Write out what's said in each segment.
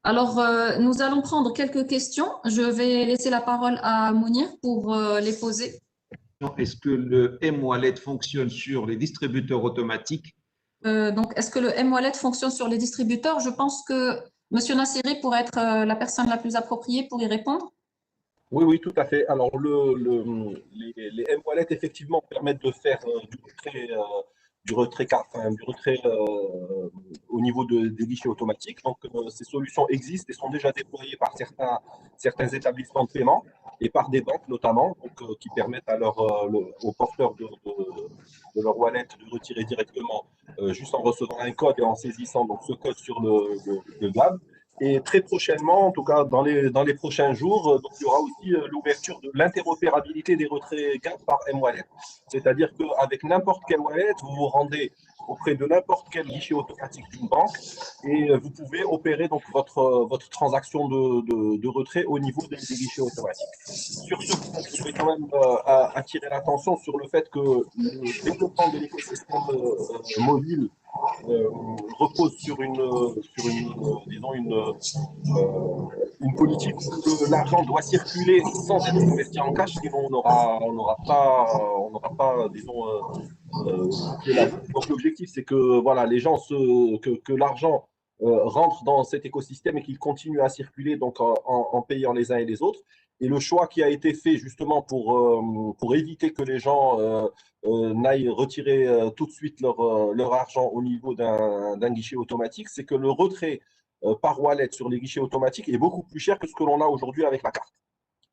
Alors, nous allons prendre quelques questions. Je vais laisser la parole à Mounir pour les poser. Est-ce que le M-Wallet fonctionne sur les distributeurs automatiques? Donc, est-ce que le M-Wallet fonctionne sur les distributeurs? Je pense que Monsieur Nassiri pourrait être la personne la plus appropriée pour y répondre. Oui, oui, tout à fait. Alors, les M-Wallet, effectivement, permettent de faire du retrait au niveau des guichets automatiques. Donc, ces solutions existent et sont déjà déployées par certains établissements de paiement et par des banques notamment, donc, qui permettent aux porteurs de leur wallet de retirer directement juste en recevant un code et en saisissant donc, ce code sur le GAB. Et très prochainement, en tout cas dans les prochains jours, donc, il y aura aussi l'ouverture de l'interopérabilité des retraits GAP par M-Wallet. C'est-à-dire qu'avec n'importe quel wallet, vous vous rendez auprès de n'importe quel guichet automatique d'une banque et vous pouvez opérer donc votre transaction de retrait au niveau des guichets automatiques. Sur ce point, je voudrais quand même attirer l'attention sur le fait que le développement de l'écosystème mobile euh, repose disons une politique où l'argent doit circuler sans être investi en cash, sinon on n'aura pas, disons, boucler la boucle. Donc l'objectif, c'est que voilà, que l'argent rentre dans cet écosystème et qu'il continue à circuler donc en payant les uns et les autres. Et le choix qui a été fait justement pour éviter que les gens n'aillent retirer tout de suite leur argent au niveau d'un guichet automatique, c'est que le retrait par wallet sur les guichets automatiques est beaucoup plus cher que ce que l'on a aujourd'hui avec la carte.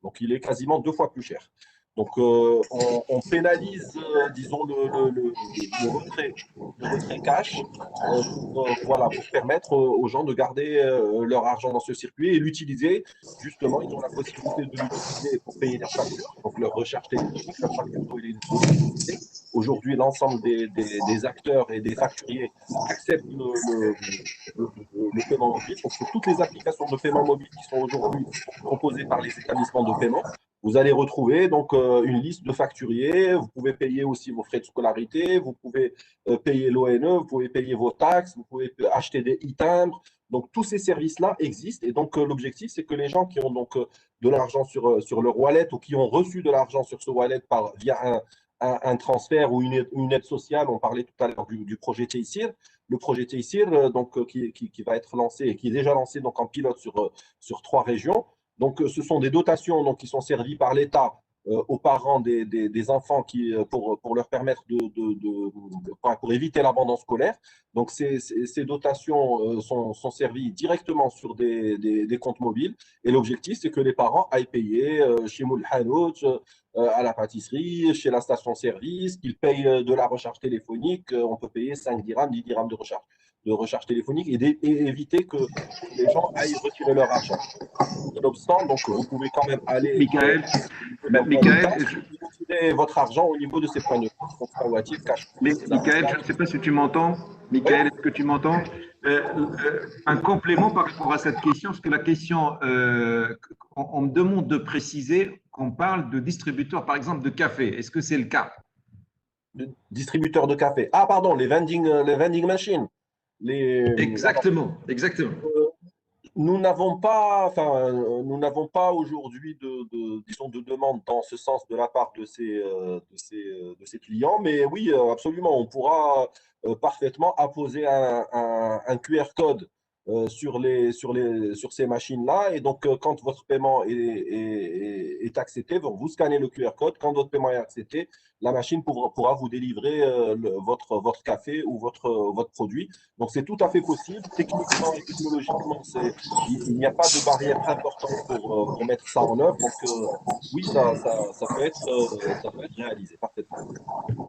Donc, il est quasiment 2 fois plus cher. Donc, on pénalise, disons, le retrait cash voilà, pour permettre aux gens de garder leur argent dans ce circuit et l'utiliser. Justement, ils ont la possibilité de l'utiliser pour payer leurs factures, donc leur recharge téléphonique, leur facture d'eau et l'électricité. Aujourd'hui, l'ensemble des acteurs et des facturiers acceptent le paiement mobile. Donc, sur toutes les applications de paiement mobile qui sont aujourd'hui proposées par les établissements de paiement, vous allez retrouver donc une liste de facturiers. Vous pouvez payer aussi vos frais de scolarité, vous pouvez payer l'ONE, vous pouvez payer vos taxes, vous pouvez acheter des e-timbres. Donc tous ces services-là existent et donc l'objectif c'est que les gens qui ont donc de l'argent sur leur wallet ou qui ont reçu de l'argent sur ce wallet via un transfert ou une aide sociale, on parlait tout à l'heure du projet TICIR, le projet TICIR donc qui va être lancé et qui est déjà lancé donc en pilote sur 3 régions. Donc, ce sont des dotations donc, qui sont servies par l'État aux parents des enfants pour leur permettre pour éviter l'abandon scolaire. Donc, ces dotations sont servies directement sur des comptes mobiles. Et l'objectif, c'est que les parents aillent payer chez Moul Hanout, à la pâtisserie, chez la station-service, qu'ils payent de la recharge téléphonique. On peut payer 5 dirhams, 10 dirhams de recharge téléphonique et éviter que les gens aillent retirer leur argent. Nonobstant, donc vous pouvez quand même aller Michael, retirer votre argent au niveau de ces points de cash. Michael, je ne sais pas si tu m'entends. Oui. Michael, est-ce que tu m'entends? Un complément par rapport à cette question, parce que la question, on me demande de préciser qu'on parle de distributeurs, par exemple, de café. Est-ce que c'est le cas? Distributeurs de café. Ah, pardon, les vending machines. Exactement, exactement. Nous n'avons pas, nous n'avons pas aujourd'hui disons, de demande dans ce sens de la part de ces clients, mais oui, absolument, on pourra parfaitement apposer un QR code sur ces machines-là, et donc quand votre paiement est accepté, vous scannez le QR code. Quand votre paiement est accepté, la machine pourra vous délivrer votre café ou votre produit. Donc c'est tout à fait possible, techniquement et technologiquement, il n'y a pas de barrière importante pour mettre ça en œuvre. Donc, oui, ça peut être réalisé parfaitement.